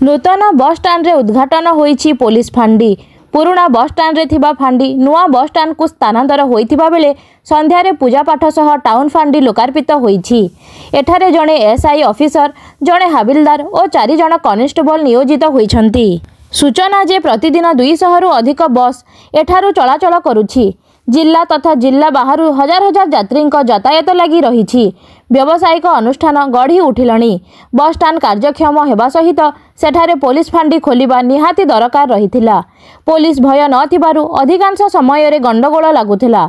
नूतन बस स्टाण्ड उद्घाटन होईछि पुलिस फांडी। पुराना बस स्टाण्ड थिबा फांडी नुआ बस स्टाण्ड को स्थानांतर होइथिबा बेले संध्यारे पूजापाठ सह टाउन फांडी लोकार्पित होईछि। एठारे जणे एसआई ऑफिसर, जणे हाबिलदार और 4 जण कॉन्स्टेबल नियोजित होइछन्ति। सूचना जे प्रतिदिन 200 रु अधिक बस एठारू चलाचल करुछि। जिला तथा जिला बाहर हजार हजार यात्री यातायात लगी रही। व्यावसायिक अनुष्ठान गढ़ी उठिलणी। बस स्टाण्ड कार्यक्षम होगा सहित सेठारे पुलिस फांडी खोलिबा निहाती दरकार रहिथिला। पुलिस भय नथिबारु अधिकांश समय रे गंडगोल लागुथिला।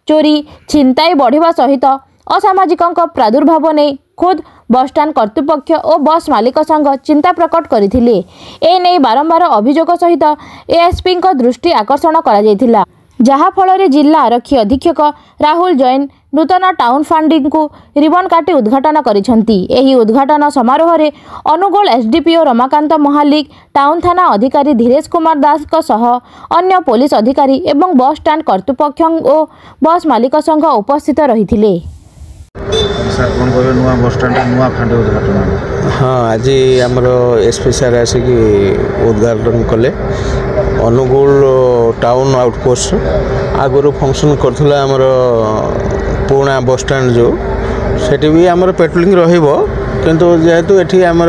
चोरी छिनताई बढ़िबा सहित असामाजिकଙ୍କ प्रादुर्भाव ने खुद बस स्टाण्ड कर्तृपक्ष और बस मालिक संघ चिंता प्रकट करथिले। ए नै बारंबार अभियोग सहित एएसपी दृष्टि आकर्षण करा जायथिला, जहा फल जिला आरक्षी अधीक्षक राहुल जैन नूतन टाउन फांडी को रिबन काटी उद्घाटन करिसेंती। एही उद्घाटन समारोह रे अनुगोल एसडीपीओ रमाकांत महालिक, टाउन थाना अधिकारी धीरेश कुमार दास को सह अन्य पुलिस अधिकारी एवं बस स्टाण्ड कर्तृपक्ष और बस मालिक संघ उपस्थित रहिथिले। सर कौन कह नुआ बस स्टाण्ड नुआ फांडी उद्घाटन? हाँ, आज आमर एसपी सार आसिक उद्घाटन कले। अनुगुल टाउन आउटपोस्ट आगुरी फंक्शन करथुला आमर पुराना बस स्टाण्ड जो सेठी भी आमर पेट्रोलिंग रहिबो, किंतु जेहेतु एठी आमर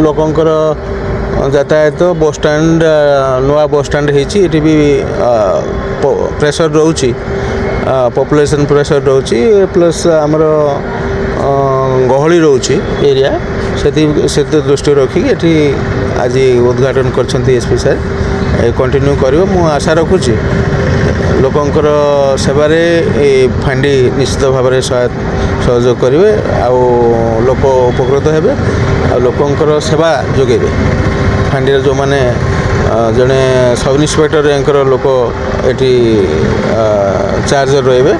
लोकंकर यातायात बस स्टाण्ड नुआ बस स्टाण्ड हेछि। एठी भी प्रेशर रहउछि, पॉपुलेशन प्रेशर रोची प्लस आमर गहली रोची एरिया से दृष्टि रखिक एठी आज उद्घाटन कर एसपी सर कंटिन्यू कर। मु आशा रखुची लोकंकर सेवारे फांडी निश्चित भाव में सहयोग करेंगे, लोक उपकृत हेबे, लोकंकर सेवा जोगेबे। फांडी जो माने जड़े सब इन्स्पेक्टर रैंकर लोक एटी चार्ज रे,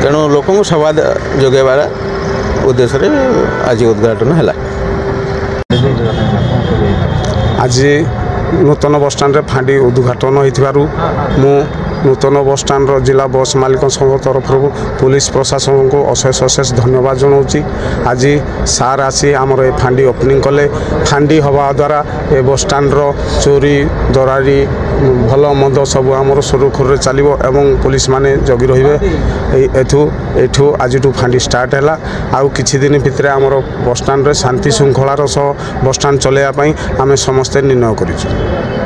तेणु लोक सेवा जोगेबार उद्देश्य आज उद्घाटन है। आज नूतन बस स्टाण्ड फांडी उद्घाटन हो नूतन बस स्टाण्ड जिला बस मालिक संघ तरफ पुलिस प्रशासन को अशेष अशेष धन्यवाद जनाऊँगी। आज सार आसी आमर ए फांडी ओपनिंग कले। फांडी हवा द्वारा ए बस स्टाण्ड चोरी दरारी भल मंद सब आमर सुरुखुर चलो एवं पुलिस माने जगी रही। एठू आज फांडी स्टार्ट है। आउ किछि दिन भितर आमर बस स्टाण्ड शांति श्रृंखलार सह बस स्टाण्ड चलैया आम समस्ते निर्णय करूँ।